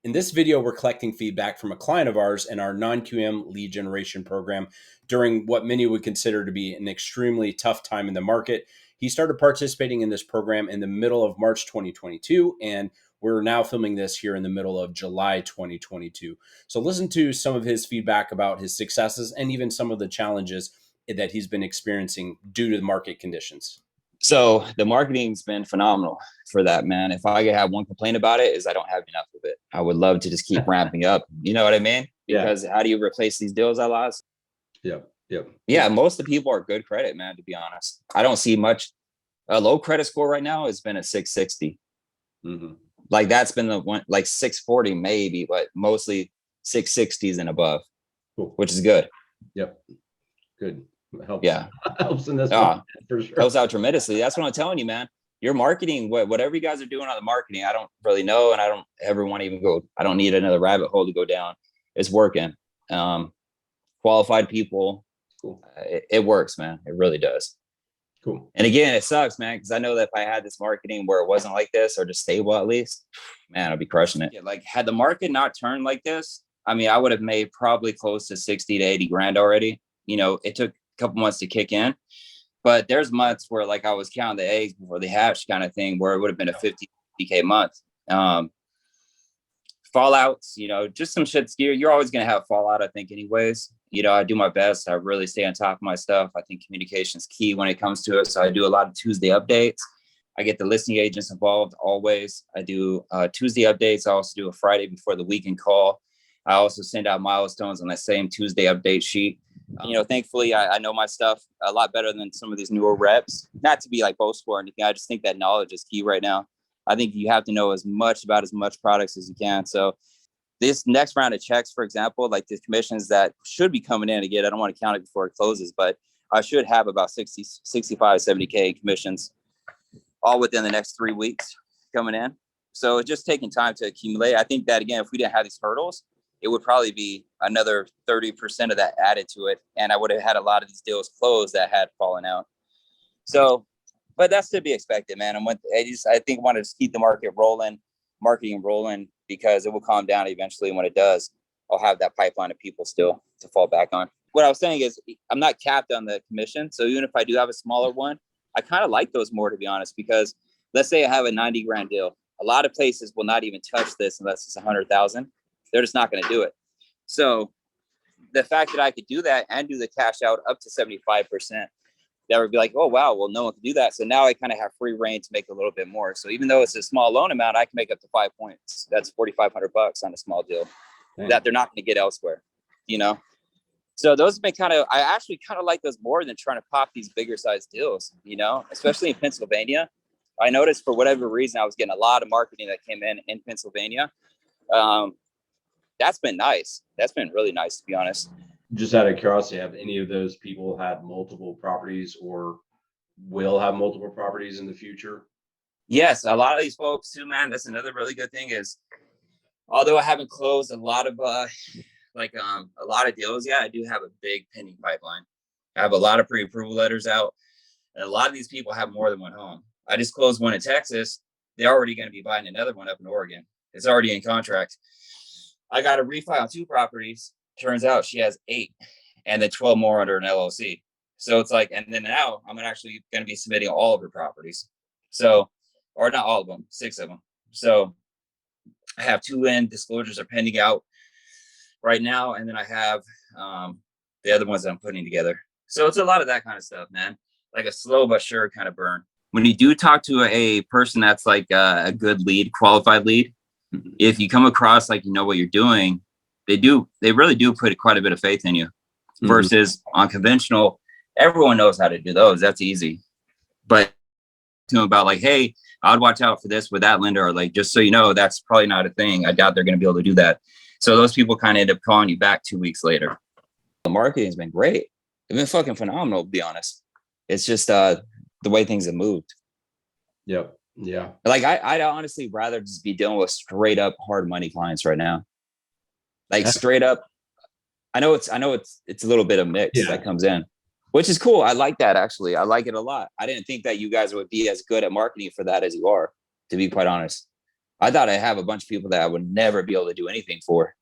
In this video, we're collecting feedback from a client of ours in our non-QM lead generation program during what many would consider to be an extremely tough time in the market. He started participating in this program in the middle of March 2022, and we're now filming this here in the middle of July 2022. So listen to some of his feedback about his successes and even some of the challenges that he's been experiencing due to the market conditions. So the marketing's been phenomenal for that, man. If I could have one complaint about it, is I don't have enough of it. I would love to just keep ramping up. You know what I mean? Because how do you replace these deals I lost? Yeah, most of the people are good credit, man, to be honest. I don't see much. A low credit score right now has been a 660. Like that's been the one, like 640 maybe, but mostly 660s and above, which is good. Good. Helps. Yeah. Helps in this one, for sure. Helps out tremendously. That's what I'm telling you, man. Your marketing, whatever you guys are doing on the marketing, I don't really know, and I don't ever want to even go. I don't need another rabbit hole to go down. It's working. Qualified people. Cool. It works, man. It really does. Cool. And again, it sucks, man, because I know that if I had this marketing where it wasn't like this, or just stable at least, man, I'd be crushing it. Like, had the market not turned like this, I mean, I would have made probably close to 60 to 80 grand already. You know, it took a couple months to kick in, but there's months where like I was counting the eggs before they hatched kind of thing, where it would have been a 50K month. Fallouts, you know, just some shit. You're always going to have fallout, I think, anyways. You know, I do my best. I really stay on top of my stuff. I think communication is key when it comes to it. So I do a lot of Tuesday updates. I get the listing agents involved always. I do Tuesday updates. I also do a Friday before the weekend call. I also send out milestones on that same Tuesday update sheet. You know, thankfully, I know my stuff a lot better than some of these newer reps. Not to be like boastful or anything. I just think that knowledge is key right now. I think you have to know as much products as you can. So this next round of checks, for example, like the commissions that should be coming in again, I don't want to count it before it closes, but I should have about 60, 65, 70K commissions all within the next 3 weeks coming in. So it's just taking time to accumulate. I think that, again, if we didn't have these hurdles, it would probably be another 30% of that added to it. And I would have had a lot of these deals closed that had fallen out. So, but that's to be expected, man. I think I want to just keep the marketing rolling, because it will calm down eventually. And when it does, I'll have that pipeline of people still to fall back on. What I was saying is I'm not capped on the commission. So even if I do have a smaller one, I kind of like those more, to be honest, because let's say I have a 90 grand deal. A lot of places will not even touch this unless it's 100,000. They're just not going to do it. So the fact that I could do that and do the cash out up to 75%, that would be like, oh, wow, well, no one can do that. So now I kind of have free reign to make a little bit more. So even though it's a small loan amount, I can make up to 5 points. That's $4,500 on a small deal that they're not going to get elsewhere, you know? So those have been I actually kind of like those more than trying to pop these bigger size deals, you know, especially in Pennsylvania. I noticed for whatever reason, I was getting a lot of marketing that came in Pennsylvania. That's been nice. That's been really nice, to be honest. Just out of curiosity, have any of those people had multiple properties or will have multiple properties in the future? Yes, a lot of these folks too, man. That's another really good thing is, although I haven't closed a lot of deals yet, I do have a big pending pipeline. I have a lot of pre-approval letters out, and a lot of these people have more than one home. I just closed one in Texas. They're already going to be buying another one up in Oregon. It's already in contract. I got a refi on 2 properties. Turns out she has 8 and then 12 more under an LLC. So it's like, and then now I'm actually going to be submitting all of her properties. So, or not all of them, 6 of them. So I have 2 disclosures are pending out right now. And then I have the other ones that I'm putting together. So it's a lot of that kind of stuff, man. Like a slow but sure kind of burn. When you do talk to a person that's like a good lead, qualified lead, if you come across like you know what you're doing, they really do put quite a bit of faith in you. Versus on conventional, everyone knows how to do those. That's easy. But to them about like, hey, I'd watch out for this with that lender, or like, just so you know, that's probably not a thing. I doubt they're going to be able to do that. So those people kind of end up calling you back 2 weeks later. The marketing has been great. It's been fucking phenomenal, to be honest. It's just the way things have moved. Yep. Yeah. Like I'd honestly rather just be dealing with straight up hard money clients right now. Like straight up. I know it's a little bit of mix that comes in, which is cool. I like that, actually. I like it a lot. I didn't think that you guys would be as good at marketing for that as you are, to be quite honest. I thought I have a bunch of people that I would never be able to do anything for.